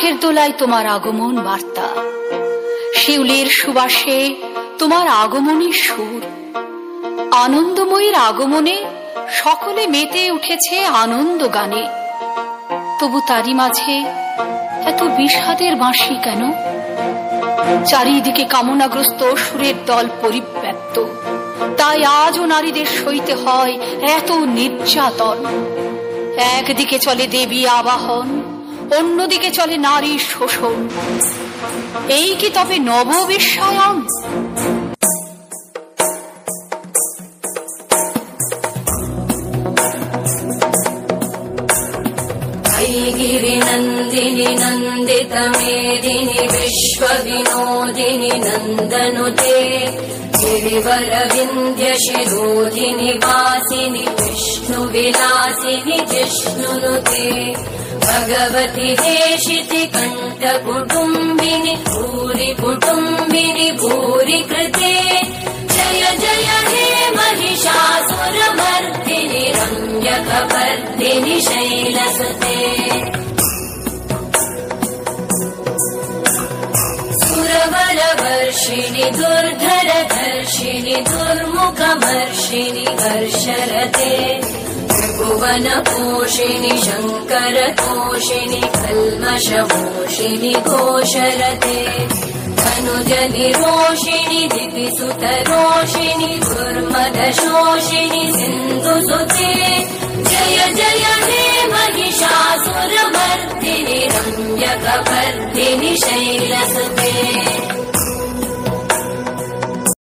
কাঠের দোলায় তোমার আগমন বার্তা, শিউলির সুবাসে তোমার আগমনের সুর। আনন্দময়ীর আগমনে সকলে মেতে উঠেছে আনন্দ গানে। তবু তারই মাঝে এত বিষাদের বাঁশি কেন? চারিদিকে কামনাগ্রস্ত সুরের দল পরিব্যাপ্ত, তাই আজও নারীদের সইতে হয় এত নির্যাতন। একদিকে চলে দেবী আবাহন, অন্যদিকে চলে নারী শোষণ। এই কি তবে নববিশ্বায়ন? गिरिनन्दिनि नन्दितमेदिनि विश्वविनोदिनि नन्दनुते गिरिवरविन्द्यशिरोधिनि वासिनि विष्णुविलासिनि जिष्णुनुते भगवति देशिति कण्ठकुटुम्बिनि भूरि कुटुम्बिनि भूरि कृते जय जय हे महिषासुरमर्दिनि रम्यकपर्दिनि शैलसुते सुरवरवर्षिणि दुर्धरधर्षिणि दुर्मुखमर्षिणि हर्षरते त्रिभुवनपोषिणि शङ्करतोषिणि कल्मषमोषिणि घोषरते धनुजनिरोषिणि दिविसुतरोषिणि दुर्मदशोषिणि सिन्धुसुते जय जय हे महिषासुरमर्दिनि रम्यकपर्दिनि शैलसुते